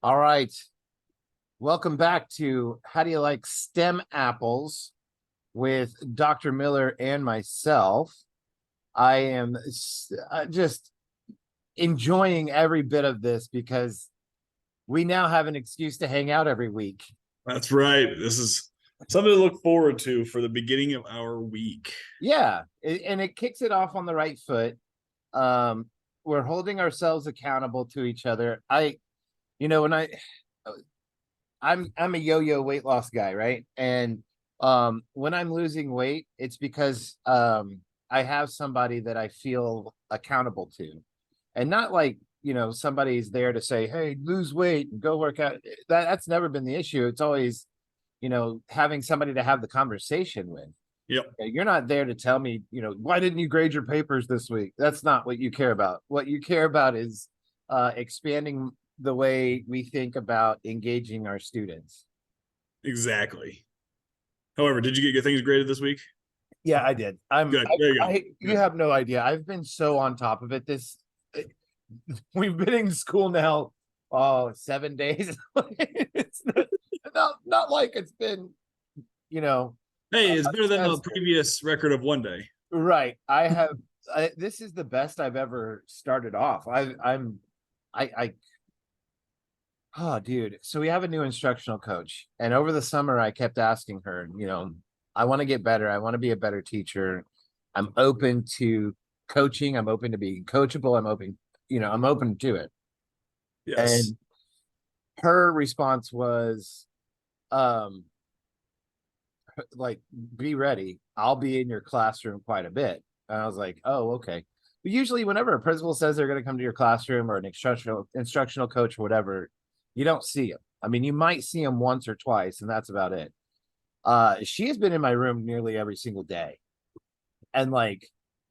All right. Welcome back to How Do You Like STEM Apples with Dr. Miller and myself. I am just enjoying every bit of this because we now have an excuse to hang out every week. That's right. This is something to look forward to for the beginning of our week. Yeah, and it kicks it off on the right foot. We're holding ourselves accountable to each other. When I'm a yo-yo weight loss guy, right? And when I'm losing weight, it's because I have somebody that I feel accountable to. And not like, somebody's there to say, "Hey, lose weight and go work out." That's never been the issue. It's always, having somebody to have the conversation with. Yep. You're not there to tell me, why didn't you grade your papers this week? That's not what you care about. What you care about is expanding the way we think about engaging our students. Exactly. However, did you get your things graded this week? Yeah, I did. Good. There you go. You have no idea. I've been so on top of it. We've been in school now, 7 days. It's not like it's been, Hey, it's better than the previous record of one day. right. This is the best I've ever started off. Oh, dude. So we have a new instructional coach, and over the summer, I kept asking her, I want to get better. I want to be a better teacher. I'm open to coaching. I'm open to being coachable. I'm open to it. Yes. And her response was, like, be ready. I'll be in your classroom quite a bit. And I was like, oh, okay. But usually whenever a principal says they're going to come to your classroom, or an instructional coach or whatever, you don't see them. I mean, you might see them once or twice, and that's about it. She has been in my room nearly every single day, and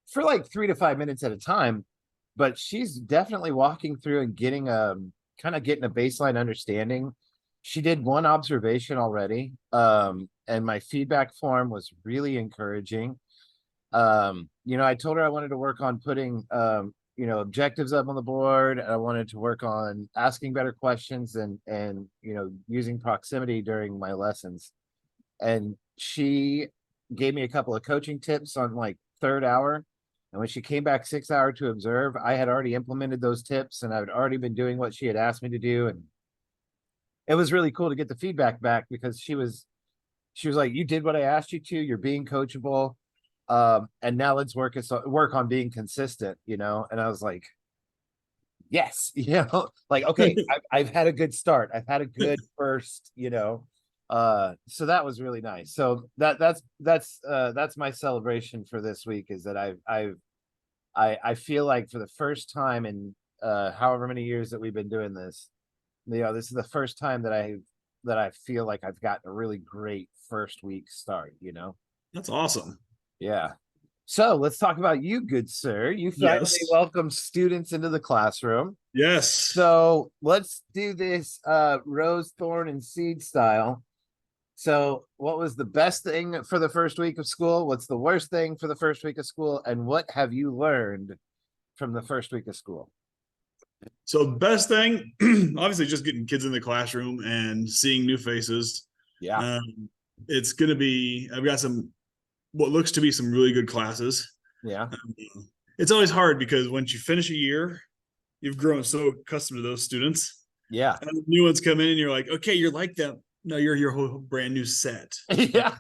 for 3 to 5 minutes at a time. But she's definitely walking through and getting kind of getting a baseline understanding. She did one observation already, and my feedback form was really encouraging. I told her I wanted to work on putting objectives up on the board. I wanted to work on asking better questions and using proximity during my lessons. And she gave me a couple of coaching tips on third hour. And when she came back 6 hour to observe, I had already implemented those tips, and I had already been doing what she had asked me to do. And it was really cool to get the feedback back, because she was like, "You did what I asked you to. You're being coachable. And now let's work on being consistent," And I was like, yes, okay, I've had a good start. I've had a good first, so that was really nice. So that's my celebration for this week, is that I feel like for the first time in however many years that we've been doing this, this is the first time that I feel like I've gotten a really great first week start. That's awesome. Yeah. So let's talk about you, good sir. You finally welcome students into the classroom. Yes. So let's do this rose, thorn, and seed style. So what was the best thing for the first week of school? What's the worst thing for the first week of school? And what have you learned from the first week of school? So best thing, obviously just getting kids in the classroom and seeing new faces. Yeah. It's going to be, I've got what looks to be some really good classes. Yeah. It's always hard because once you finish a year, you've grown so accustomed to those students. Yeah. And new ones come in and you're like, okay, you're like them. No, you're your whole brand new set. Yeah.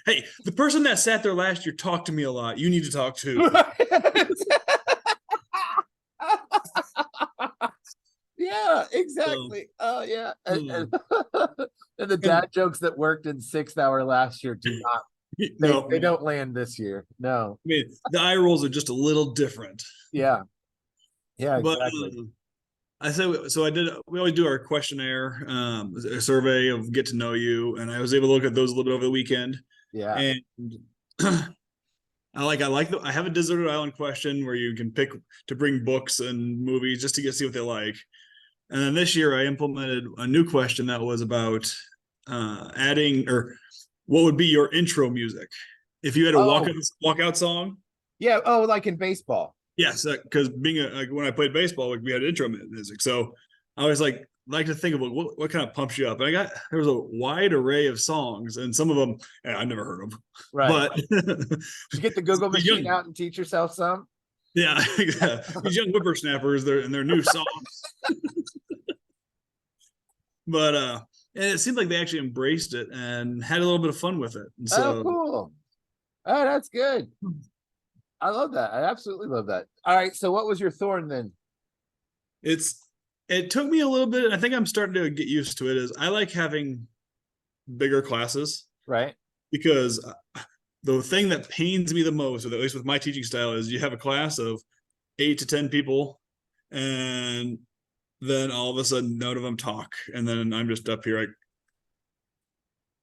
Hey, the person that sat there last year talked to me a lot. You need to talk too. Yeah, exactly. Oh, yeah. And the dad jokes that worked in 6th hour last year do not. They don't land this year. No. I mean, the eye rolls are just a little different. Yeah. Yeah, exactly. But, I said, so we always do our questionnaire, a survey of get to know you. And I was able to look at those a little bit over the weekend. Yeah. And I have a deserted island question where you can pick to bring books and movies just to see what they like. And then this year I implemented a new question that was about adding, or what would be your intro music if you had a walkout song? Yeah. Oh, like in baseball. Yes, because being when I played baseball, we had intro music. So I always like to think of what kind of pumps you up. And there was a wide array of songs, and some of them I never heard of. Right. But You get the Google the machine young- out and teach yourself some. yeah, these young whippersnappers, and their new songs. But and it seemed like they actually embraced it and had a little bit of fun with it. And so Oh, cool. Oh, that's good. I love that. I absolutely love that. All right. So what was your thorn then? it took me a little bit. I think I'm starting to get used to it. Is I like having bigger classes, Right. because the thing that pains me the most, or at least with my teaching style, is you have a class of 8 to 10 people, and then all of a sudden none of them talk, and then I'm just up here like,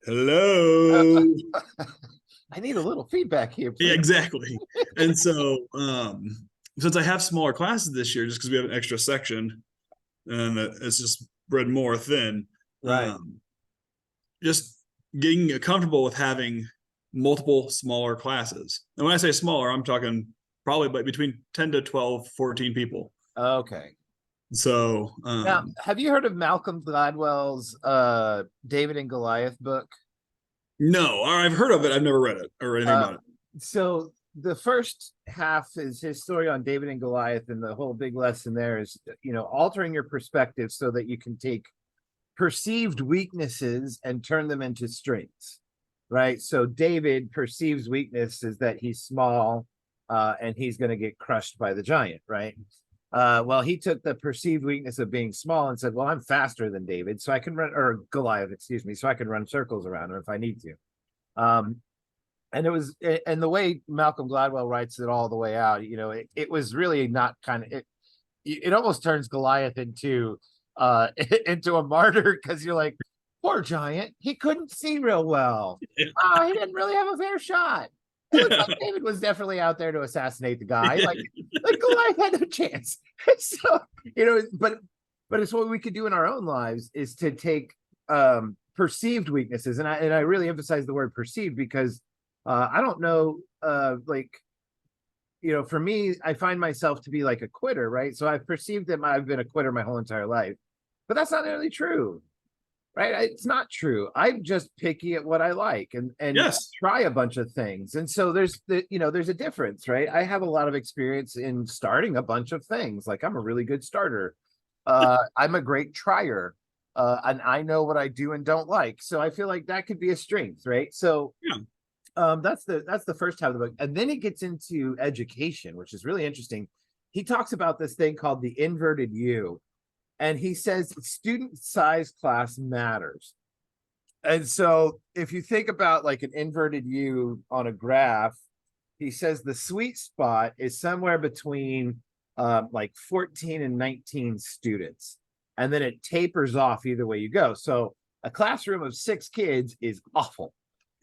hello. I need a little feedback here. Yeah, Please. exactly. And so since I have smaller classes this year, just because we have an extra section and it's just spread more thin, Right. just getting comfortable with having multiple smaller classes. And when I say smaller, I'm talking probably between 10 to 12, 14 people. Okay. So Now, have you heard of Malcolm Gladwell's David and Goliath book? no, I've heard of it. I've never read it or anything about it. So the first half is his story on David and Goliath, and the whole big lesson there is, altering your perspective so that you can take perceived weaknesses and turn them into strengths, right? So David perceives weakness is that he's small, and he's going to get crushed by the giant, right? Well, he took the perceived weakness of being small and said, well, I'm faster than David, so I can run, or Goliath, excuse me, so I can run circles around him if I need to. And the way Malcolm Gladwell writes it all the way out, it was really not it almost turns Goliath into into a martyr, because you're like, poor giant, he couldn't see real well. He didn't really have a fair shot. It looks like David was definitely out there to assassinate the guy. Like Goliath had no chance. So, but it's what we could do in our own lives, is to take perceived weaknesses. And I really emphasize the word perceived, because I don't know, for me, I find myself to be like a quitter, right? So I've perceived that I've been a quitter my whole entire life, but that's not really true. Right? It's not true. I'm just picky at what I like, and Yes. try a bunch of things. And so there's a difference, right? I have a lot of experience in starting a bunch of things. Like, I'm a really good starter. I'm a great trier. And I know what I do and don't like. So I feel like that could be a strength, right? So that's the first half of the book. And then it gets into education, which is really interesting. He talks about this thing called the inverted U. And he says student size class matters. And so if you think about like an inverted U on a graph, he says the sweet spot is somewhere between like 14 and 19 students. And then it tapers off either way you go. So a classroom of 6 kids is awful,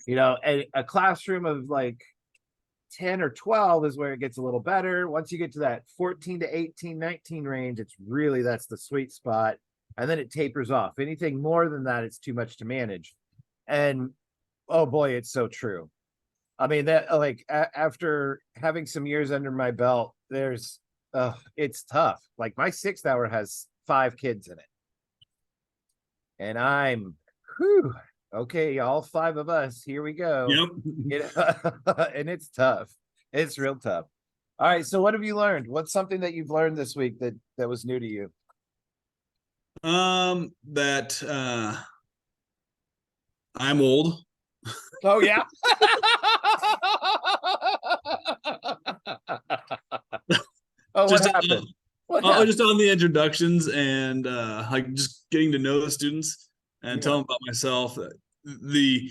and a classroom of like 10 or 12 is where it gets a little better. Once you get to that 14 to 18, 19 range, that's the sweet spot. And then it tapers off. Anything more than that, it's too much to manage. And oh boy, it's so true. I mean, that after having some years under my belt, it's tough. Like, my 6th hour has 5 kids in it. And I'm, okay, all 5 of us, here we go. Yep. And it's tough. It's real tough. All right, so what have you learned? What's something that you've learned this week that was new to you? That I'm old. Oh yeah. Oh, what happened? Just on the introductions, and like just getting to know the students and tell them about myself. The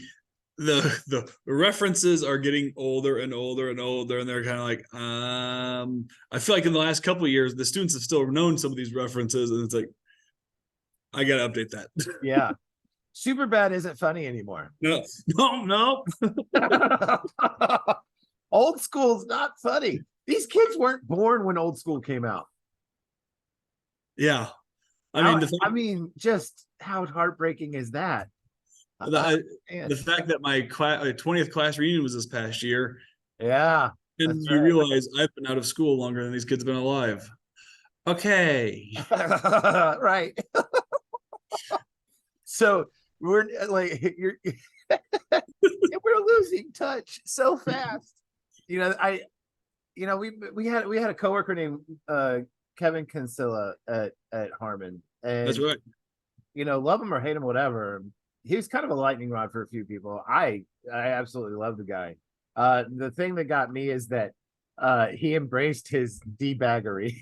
references are getting older and older and older, and they're kind of like, I feel like in the last couple of years, the students have still known some of these references, and it's like, I gotta update that. Yeah. Superbad isn't funny anymore. No. Old school's not funny. These kids weren't born when old school came out. Yeah. I mean, just how heartbreaking is that? The fact that my 20th class reunion was this past year. Yeah. And you realize I've been out of school longer than these kids have been alive. Okay. Right. So we're like, we're losing touch so fast. You know, we had a coworker named Kevin Kinsella at Harmon, That's and right. love him or hate him, whatever. He was kind of a lightning rod for a few people. I absolutely love the guy. The thing that got me is that he embraced his debaggery.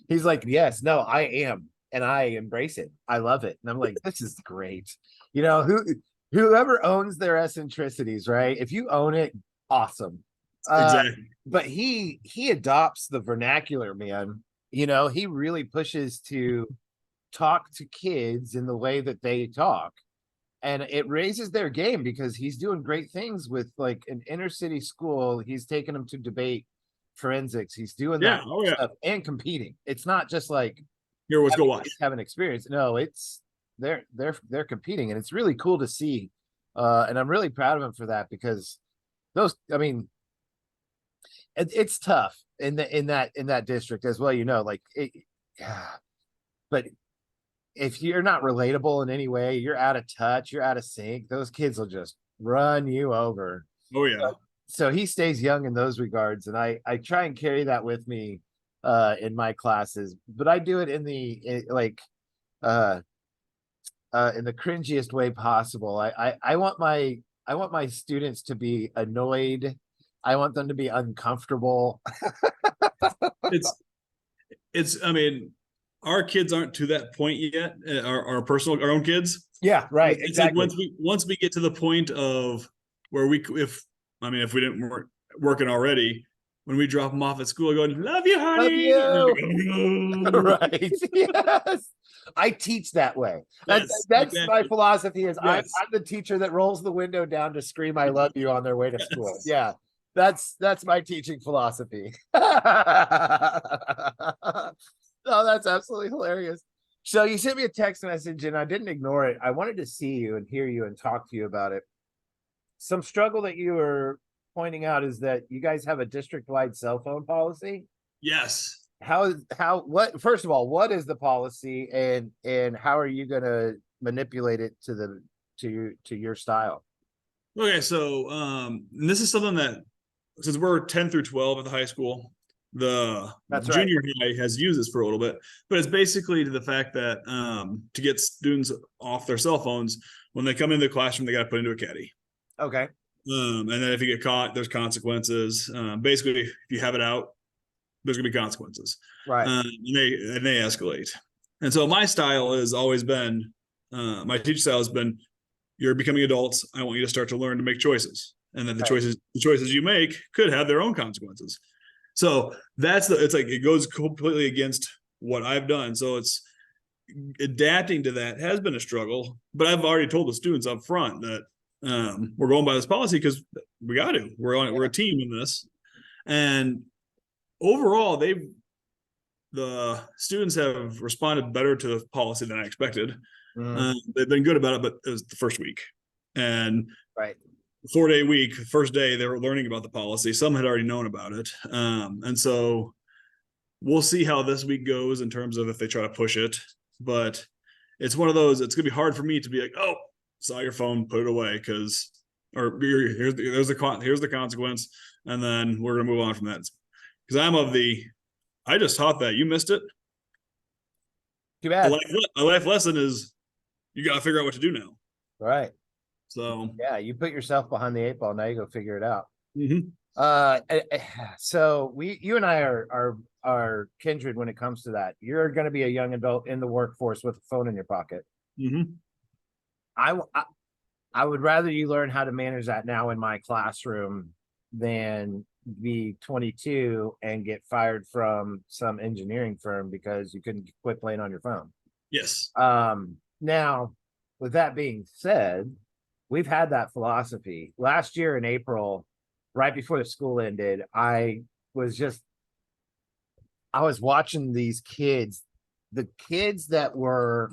He's like, yes, no, I am, and I embrace it. I love it, and I'm like, this is great. Whoever owns their eccentricities, right? If you own it, awesome. Exactly. But he adopts the vernacular, man. He really pushes to talk to kids in the way that they talk, and it raises their game because he's doing great things with like an inner city school. He's taking them to debate forensics. He's doing Yeah. that Oh yeah. stuff and competing. It's not just like Here, let's go watch. have an experience. No, it's they're competing, and it's really cool to see. And I'm really proud of him for that, because I mean, it's tough in that district as well. Like it, but if you're not relatable in any way, you're out of touch, you're out of sync. Those kids will just run you over. Oh yeah. So he stays young in those regards, and I try and carry that with me in my classes, but I do it uh in the cringiest way possible. I want my students to be annoyed. I want them to be uncomfortable. It's I mean, our kids aren't to that point yet. Our own kids. Yeah, right. It's Exactly. like once we get to the point of where if we didn't working already, when we drop them off at school, going, love you, honey. Love you. Right. Yes. I teach that way. That's exactly. my philosophy is Yes. I'm the teacher that rolls the window down to scream I love you on their way to school. Yes. Yeah. That's my teaching philosophy. Oh, that's absolutely hilarious. So you sent me a text message and I didn't ignore it. I wanted to see you and hear you and talk to you about it. Some struggle that you were pointing out is that you guys have a district-wide cell phone policy. Yes. What first of all, what is the policy, and how are you going to manipulate it to your style? Okay, so and this is something that, since we're 10 through 12 at the high school, the That's right. junior high has used this for a little bit, but it's basically to the fact that to get students off their cell phones, when they come into the classroom, they got to put into a caddy. Okay. And then if you get caught, there's consequences. Basically, if you have it out, there's gonna be consequences. Right. And they escalate. And so my style has always been, my teaching style has been, you're becoming adults. I want you to start to learn to make choices, and that the choices you make could have their own consequences. So it's like, it goes completely against what I've done. So it's adapting to that has been a struggle, but I've already told the students up front that we're going by this policy because we got to. We're a team in this, and overall, the students have responded better to the policy than I expected. They've been good about it, but it was the first week, and right. 4-day week, first day they were learning about the policy. Some had already known about it, and so we'll see how this week goes in terms of if they try to push it. But it's one of those. It's gonna be hard for me to be like, oh, saw your phone, put it away, here's the consequence, and then we're gonna move on from that. Because I just taught that, you missed it. Too bad. A life lesson is you got to figure out what to do now. Right. So yeah, you put yourself behind the 8 ball. Now you go figure it out. Mm-hmm. So you and I are kindred when it comes to that. You're going to be a young adult in the workforce with a phone in your pocket. Mm-hmm. I would rather you learn how to manage that now in my classroom than be 22 and get fired from some engineering firm because you couldn't quit playing on your phone. Yes. Now, with that being said, we've had that philosophy. Last year in April, right before the school ended, I was watching these kids, the kids that were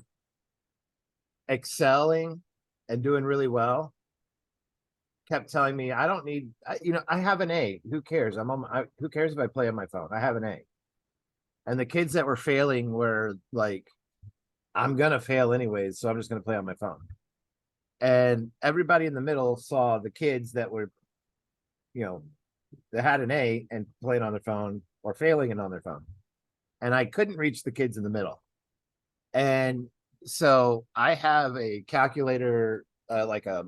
excelling and doing really well, kept telling me, I don't need, I have an A. Who cares? Who cares if I play on my phone? I have an A. And the kids that were failing were like, I'm gonna fail anyways, so I'm just gonna play on my phone. And everybody in the middle saw the kids that were, you know, that had an A and playing on their phone or failing and on their phone. And I couldn't reach the kids in the middle. And so I have a calculator, like a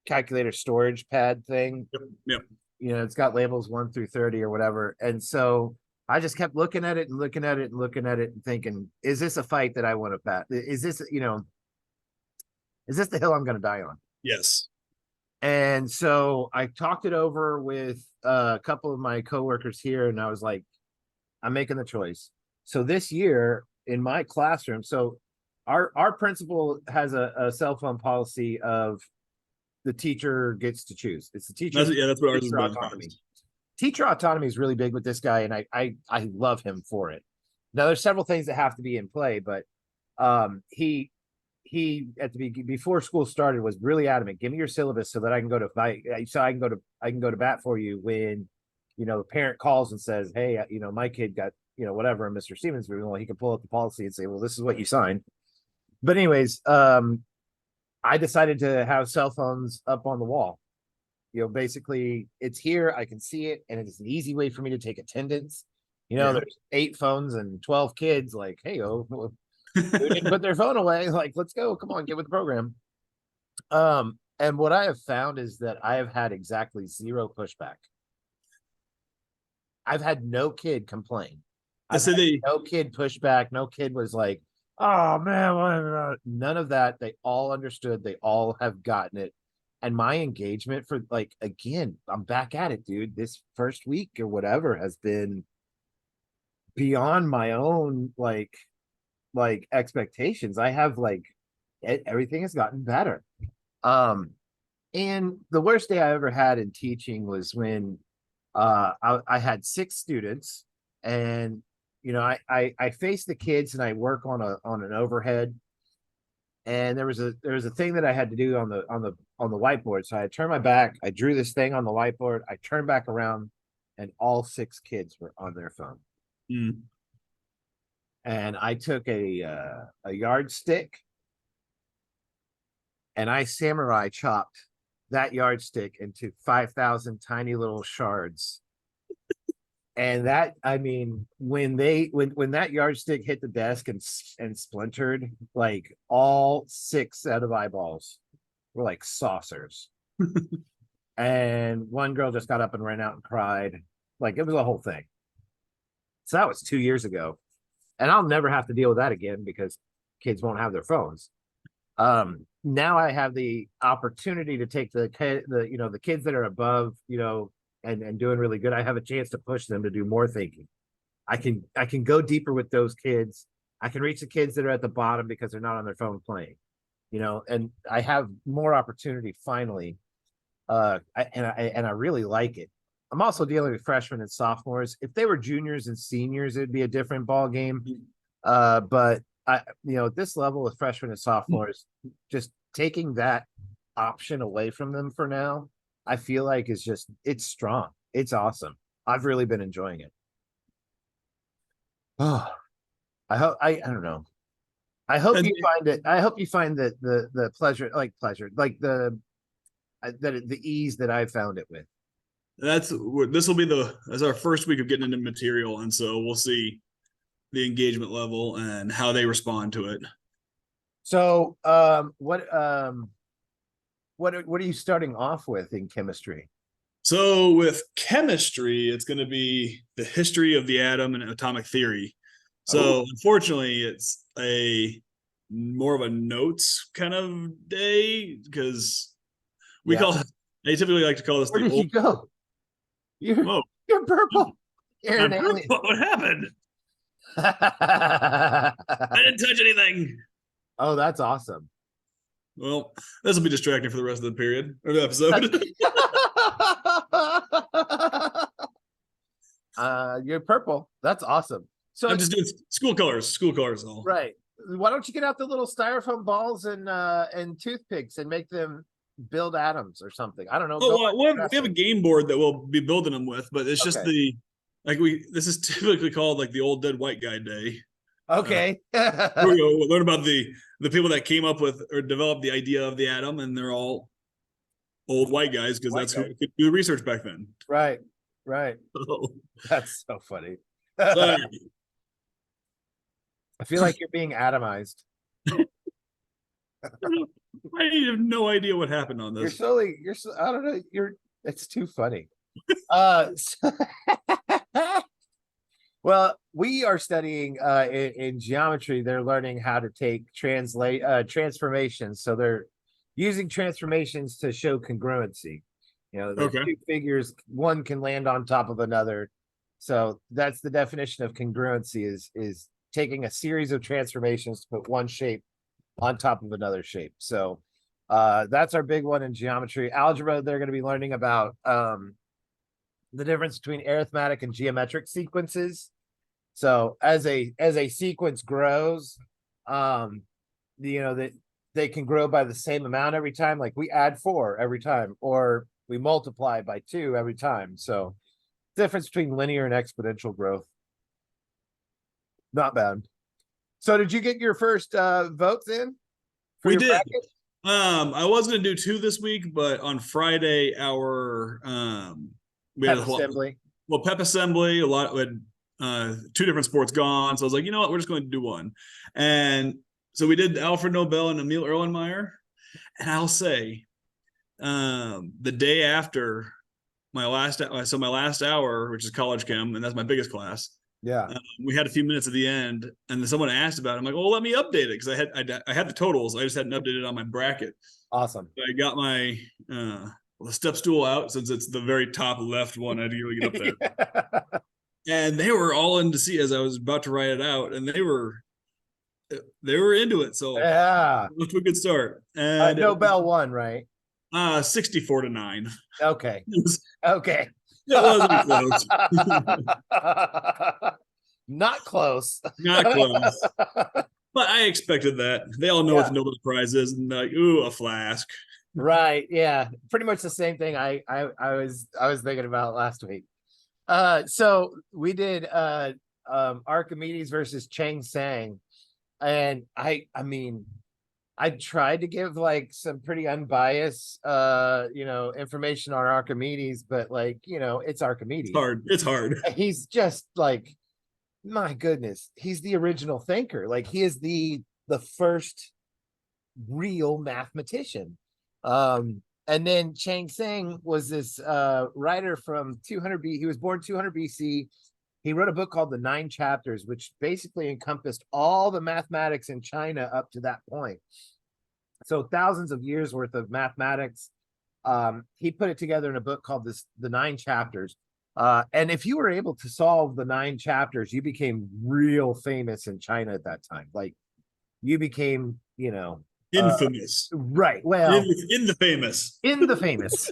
calculator storage pad thing. Yep. You know, it's got labels 1 through 30 or whatever. And so I just kept looking at it and looking at it and looking at it and thinking, is this a fight that I want to bet? Is this, you know, is this the hill I'm going to die on? Yes. And so I talked it over with a couple of my coworkers here, and I was like, I'm making the choice. So this year in my classroom, so our principal has a cell phone policy of the teacher gets to choose. It's the teacher. That's what ours is teacher about. autonomy. Teacher autonomy is really big with this guy, and I love him for it. Now there's several things that have to be in play, but he at the before school started was really adamant. Give me your syllabus so that I can go to I can go to bat for you when, you know, the parent calls and says, hey, you know, my kid got, you know, whatever, and Mr. Stevens, well, he can pull up the policy and say, well, this is what you signed. But anyways, I decided to have cell phones up on the wall. You know, basically it's here, I can see it, and it's an easy way for me to take attendance. You know, there's 8 phones and 12 kids, like, hey, who didn't put their phone away? Like, let's go, come on, get with the program. And what I have found is that I have had exactly 0 pushback. I've had no kid complain. No kid pushback. No kid was like, oh man, none of that. They all understood. They all have gotten it. And my engagement for, like, again, I'm back at it, dude. This first week or whatever has been beyond my own like expectations. I have like everything has gotten better. And the worst day I ever had in teaching was when I had 6 students, and you know, I face the kids and I work on an overhead, and there was a thing that I had to do on the whiteboard. So I turned my back, I drew this thing on the whiteboard, I turned back around, and all 6 kids were on their phone. And I took a yardstick and I samurai chopped that yardstick into 5,000 tiny little shards. And that, I mean, when that yardstick hit the desk and splintered, like all 6 set of eyeballs were like saucers. And one girl just got up and ran out and cried. Like, it was a whole thing. So that was 2 years ago. And I'll never have to deal with that again because kids won't have their phones. Now I have the opportunity to take the kids that are above, you know, and doing really good. I have a chance to push them to do more thinking. I can go deeper with those kids. I can reach the kids that are at the bottom because they're not on their phone playing, you know, and I have more opportunity finally. And I really like it. I'm also dealing with freshmen and sophomores. If they were juniors and seniors, it'd be a different ball game. But I, you know, at this level with freshmen and sophomores, just taking that option away from them for now, I feel like it's strong. It's awesome. I've really been enjoying it. Oh, I don't know. I hope you find it. I hope you find that the pleasure, like the ease that I found it with. This will be as our first week of getting into material, and so we'll see the engagement level and how they respond to it. So what are you starting off with in chemistry? So with chemistry, it's going to be the history of the atom and atomic theory. So unfortunately, it's more of a notes kind of day, because they typically like to call this. Where did you go? You're purple. You're an alien. What happened? I didn't touch anything. Oh, that's awesome. Well, this will be distracting for the rest of the period or the episode. You're purple. That's awesome. So I'm just doing school colors all. Right. Why don't you get out the little styrofoam balls and toothpicks and make them build atoms or something? I don't know. Oh, we have a game board that we'll be building them with, but it's just like this is typically called like the old dead white guy day. Okay. Here we go. We'll learn about the people that came up with or developed the idea of the atom, and they're all old white guys because White that's guy. who could do the research back then. Right. Right. So, That's so funny. so I feel like you're being atomized. I have no idea what happened on You're this. slowly, I don't know, it's too funny. So- well, we are studying in geometry, they're learning how to take transformations. So they're using transformations to show congruency. You know, the Okay. two figures, one can land on top of another. So that's the definition of congruency is taking a series of transformations to put one shape on top of another shape. So that's our big one in geometry. Algebra, they're going to be learning about the difference between arithmetic and geometric sequences. So as a sequence grows, you know, that they can grow by the same amount every time. Like we add 4 every time, or we multiply by 2 every time. So difference between linear and exponential growth. Not bad. So did you get your first votes in? We your did. bracket? I was gonna do 2 this week, but on Friday our we had Pep a whole, assembly. well, pep assembly, a lot. We had 2 different sports gone, so I was like, you know what, we're just going to do one. And so we did Alfred Nobel and Emil Erlenmeyer. And I'll say, the day after my last hour, which is college chem, and that's my biggest class. Yeah. We had a few minutes at the end, and then someone asked about it. I'm like, "Oh, let me update it," because I had the totals. I just hadn't updated it on my bracket. Awesome. So I got my the step stool out, since it's the very top left one. I had to really get up there. And they were all in to see as I was about to write it out, and they were into it. So Yeah. off to a good start. And Nobel won, right? 64-9. Okay. It was, Okay. it wasn't close. Not close. Not close. But I expected that. They all know what the Nobel Prize is, and they're like, ooh, a flask. Right. Yeah. Pretty much the same thing I was thinking about last week. So we did Archimedes versus Chang Sang. And I mean, I tried to give like some pretty unbiased you know, information on Archimedes, but like, you know, it's Archimedes. It's hard. He's just like, my goodness, he's the original thinker. Like he is the first real mathematician. And then Chang Sang was this writer from 200 B. He was born 200 BC. He wrote a book called The 9 Chapters, which basically encompassed all the mathematics in China up to that point. So thousands of years worth of mathematics. He put it together in a book called The 9 Chapters. And if you were able to solve the 9 chapters, you became real famous in China at that time. Like you became, you know, Infamous. Right. Well, in the famous. In the famous.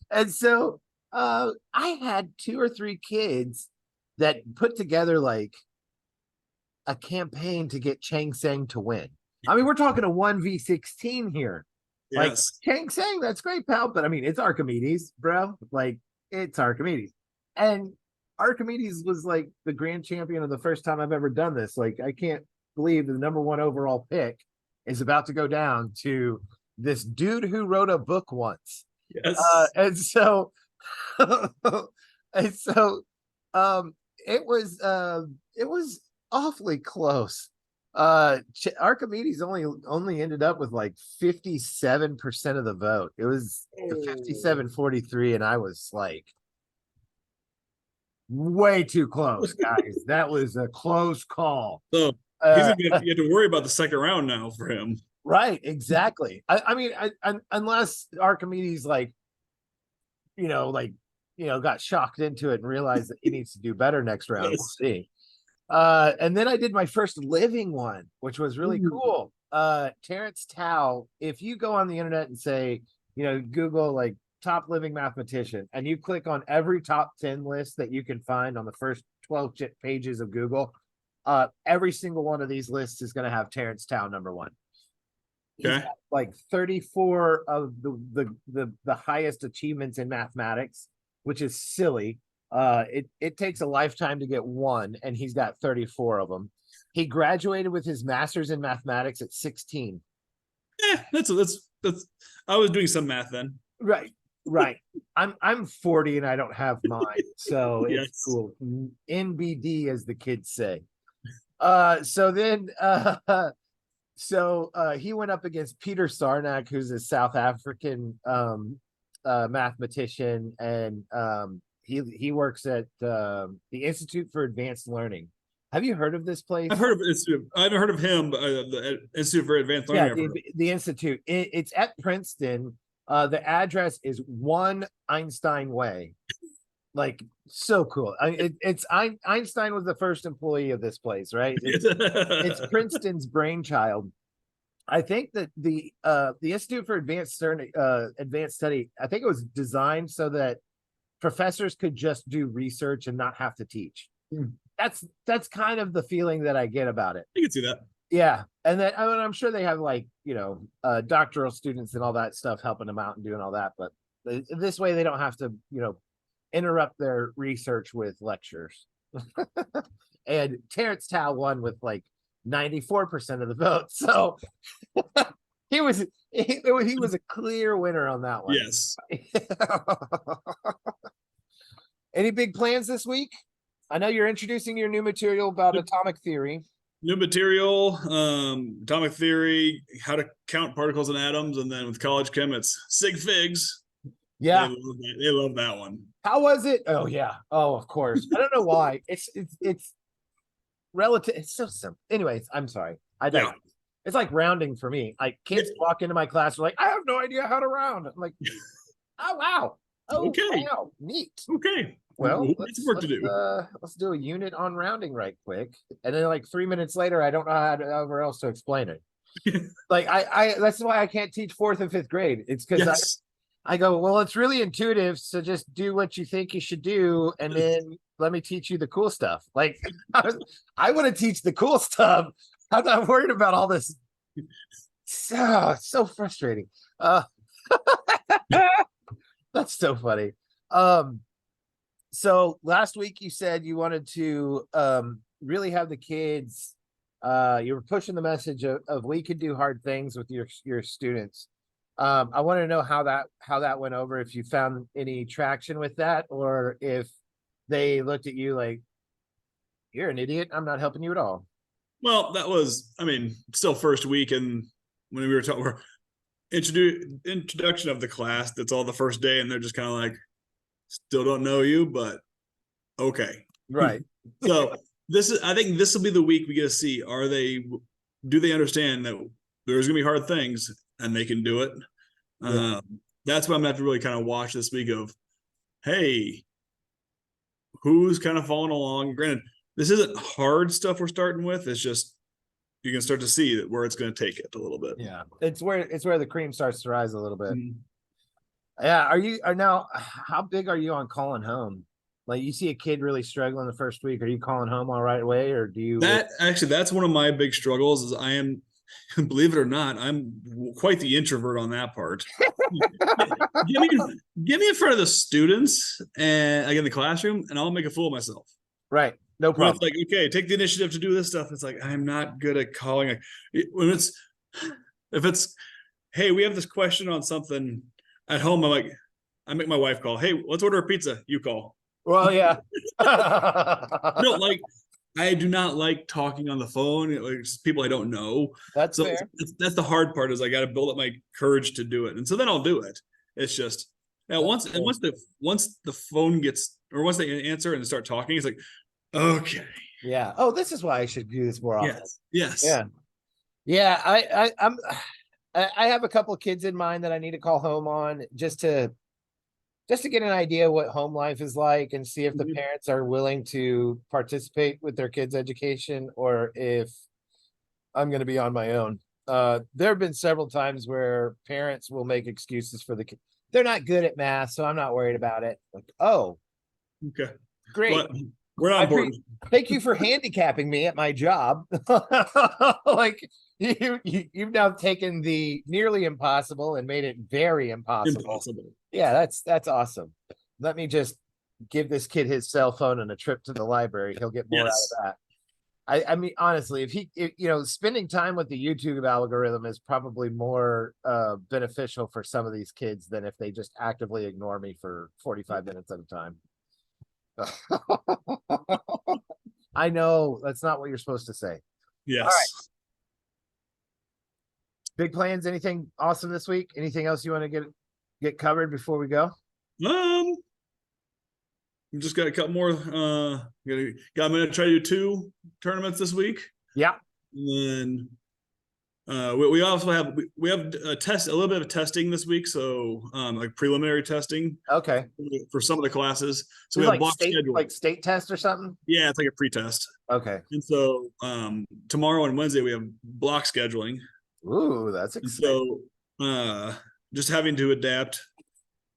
And so I had 2 or 3 kids that put together like a campaign to get Chang Sang to win. I mean, we're talking a 1v16 here. Yes. Like Chang Sang, that's great, pal. But I mean, it's Archimedes, bro. Like it's Archimedes. And Archimedes was like the grand champion of the first time I've ever done this. Like, I can't believe the number 1 overall pick is about to go down to this dude who wrote a book once. Yes. And so it was awfully close. Archimedes only ended up with like 57% of the vote. It was 57-43, and I was like way too close, guys. That was a close call. So he's gonna you have to worry about the second round now for him. Right, exactly. I mean, unless Archimedes like, you know, got shocked into it and realized that he needs to do better next round. We'll see. And then I did my first living one, which was really cool. Terence Tao. If you go on the internet and say, you know, Google like top living mathematician, and you click on every top 10 list that you can find on the first 12 pages of Google, every single one of these lists is going to have Terence Tao number 1. Okay. Like 34 of the highest achievements in mathematics. which is silly. It takes a lifetime to get one, and he's got 34 of them. He graduated with his master's in mathematics at 16. Yeah, that's I was doing some math then. Right, right. I'm 40 and I don't have mine, so it's Yes. cool. NBD, as the kids say. So then he went up against Peter Sarnak, who's a South African mathematician, and he works at the Institute for Advanced Learning. Have you heard of this place? I've heard of Institute. I haven't heard of him, but the Institute for Advanced Yeah, Learning. the Institute. It's at Princeton. The address is 1 Einstein Way. Like, so cool. Einstein was the first employee of this place, right? It's Princeton's brainchild. I think that the Institute for Advanced Study, I think it was designed so that professors could just do research and not have to teach. That's kind of the feeling that I get about it. You can see that. Yeah, and then I'm sure they have, like, doctoral students and all that stuff helping them out and doing all that, but this way they don't have to, interrupt their research with lectures. And Terrence Tao won with like 94% of the vote, so he was a clear winner on that one. Yes. Any big plans this week? I know you're introducing your new material about atomic theory. New material, atomic theory, how to count particles and atoms, and then with college chem, it's sig figs. Yeah, they love that one. How was it? Oh yeah. Oh, of course. I don't know why. It's relative. It's so simple. Anyways, I'm sorry. Yeah. It's like rounding for me. Like, kids walk into my class, are like, I have no idea how to round. I'm like, oh wow. Oh, okay. Wow. Neat. Okay. Well, let's work to do. Let's do a unit on rounding right quick. And then like 3 minutes later, I don't know how else to explain it. Like I that's why I can't teach 4th and 5th grade. It's because I go, well, it's really intuitive, so just do what you think you should do, and then let me teach you the cool stuff. Like, I want to teach the cool stuff. I'm not worried about all this. So frustrating. That's so funny. So last week you said you wanted to really have the kids. You were pushing the message of we could do hard things with your students. I want to know how that went over, if you found any traction with that, or if they looked at you like, you're an idiot, I'm not helping you at all. Well, that was, still first week, and when we were talking, introduction of the class, that's all the first day, and they're just kind of like, still don't know you, but okay. Right. So I think this will be the week we get to see, do they understand that there's gonna be hard things and they can do it? Yeah. That's what I'm gonna have to really kind of watch this week of, hey, who's kind of following along? Granted, this isn't hard stuff we're starting with. It's just, you can start to see that where it's going to take it a little bit. Yeah. It's where the cream starts to rise a little bit. Mm-hmm. Yeah. How big are you on calling home? Like, you see a kid really struggling the first week, are you calling home all right away, or do you? That's one of my big struggles is I am, believe it or not, I'm quite the introvert on that part. Get me in front of the students and like in the classroom, and I'll make a fool of myself. Right. No problem. It's like, okay, take the initiative to do this stuff. It's like, I'm not good at calling. If it's, hey, we have this question on something at home, I make my wife call. Hey, let's order a pizza. You call. Well, yeah. I do not like talking on the phone, like people I don't know. That's fair. That's the hard part, is I got to build up my courage to do it, and so then I'll do it. It's just once the phone gets, or once they answer and start talking, it's like, okay, yeah. Oh, this is why I should do this more often. Yes. Yeah. I have a couple of kids in mind that I need to call home on just to get an idea what home life is like, and see if the parents are willing to participate with their kids' education, or if I'm going to be on my own. There have been several times where parents will make excuses for the kid. They're not good at math, so I'm not worried about it. Like, oh, okay, great. Well, we're on board. Thank you for handicapping me at my job. Like, you've now taken the nearly impossible and made it very impossible. Yeah, that's awesome. let me just give this kid his cell phone and a trip to the library. He'll get more Yes. out of that. I mean, honestly, spending time with the YouTube algorithm is probably more beneficial for some of these kids than if they just actively ignore me for 45 minutes at a time. I know that's not what you're supposed to say. Yes. Big plans, anything awesome this week? Anything else you want to get covered before we go? We just got a couple more. I'm gonna try to do 2 tournaments this week, Yeah. and then we also have a little bit of testing this week, so like preliminary testing Okay. for some of the classes. So Is we it have block schedule. like state test or something? Yeah, it's like a pre-test. Okay. And so tomorrow and Wednesday we have block scheduling. Ooh, that's And exciting. so just having to adapt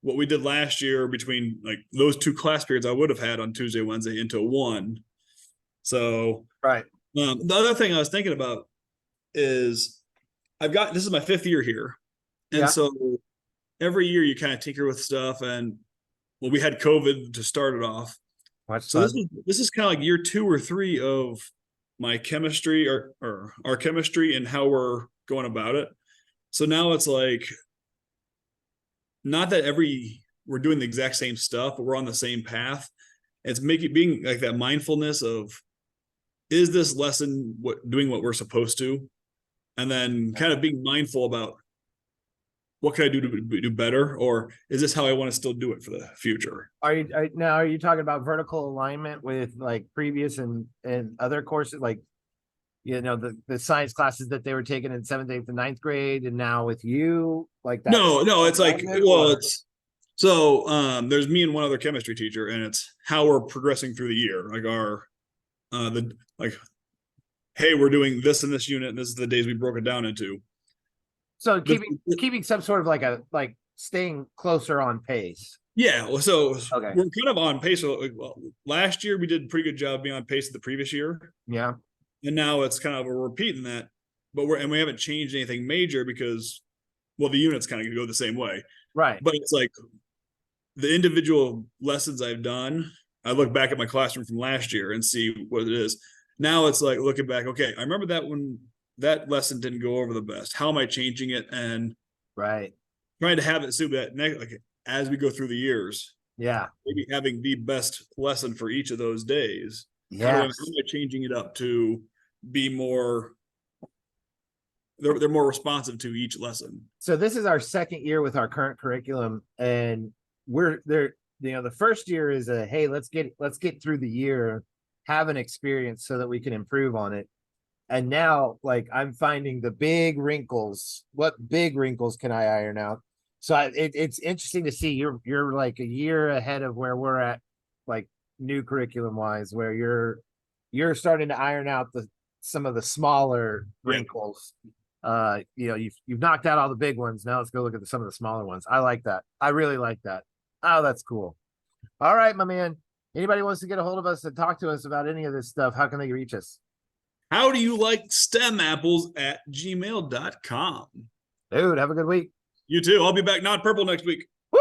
what we did last year between like those 2 class periods I would have had on Tuesday, Wednesday into one. So Right. the other thing I was thinking about is this is my 5th year here. And Yeah. so every year you kind of tinker with stuff, and well, we had COVID to start it off. Much So fun. this is kind of like year 2 or 3 of my chemistry or our chemistry and how we're going about it. So now it's like, not that we're doing the exact same stuff, but we're on the same path. It's being like that mindfulness of, is this lesson doing what we're supposed to? And then kind of being mindful about, what can I do to do better? Or is this how I want to still do it for the future? Are you talking about vertical alignment with like previous and other courses, like the science classes that they were taking in 7th, 8th, and 9th grade, and now with you, like that? No, it's like, alignment, well, or- it's so there's me and one other chemistry teacher, and it's how we're progressing through the year. Like hey, we're doing this in this unit, and this is the days we broke it down into. So keeping some sort of like staying closer on pace. Yeah, well, so Okay. we're kind of on pace. So, well, last year we did a pretty good job being on pace of the previous year, Yeah. and now it's kind of we're repeating that, but we haven't changed anything major because, well, the units kind of go the same way. Right. But it's like the individual lessons I've done, I look back at my classroom from last year and see what it is. Now it's like looking back, okay, I remember that when that lesson didn't go over the best. How am I changing it? And Right. trying to have it so that as we go through the years, Yeah. maybe having the best lesson for each of those days. Yeah. How am I changing it up to be more? They're more responsive to each lesson. So this is our 2nd year with our current curriculum, and we're there. The first year is hey, let's get through the year, have an experience so that we can improve on it. And now, like, I'm finding the big wrinkles. What big wrinkles can I iron out? So it's interesting to see you're like a year ahead of where we're at, like new curriculum wise, where you're starting to iron out some of the smaller wrinkles. You've knocked out all the big ones. Now let's go look at some of the smaller ones. I like that. I really like that. Oh, that's cool. All right, my man. Anybody wants to get a hold of us and talk to us about any of this stuff, how can they reach us? How do you like STEM apples at gmail.com? Dude, have a good week. You too. I'll be back not purple next week. Woo!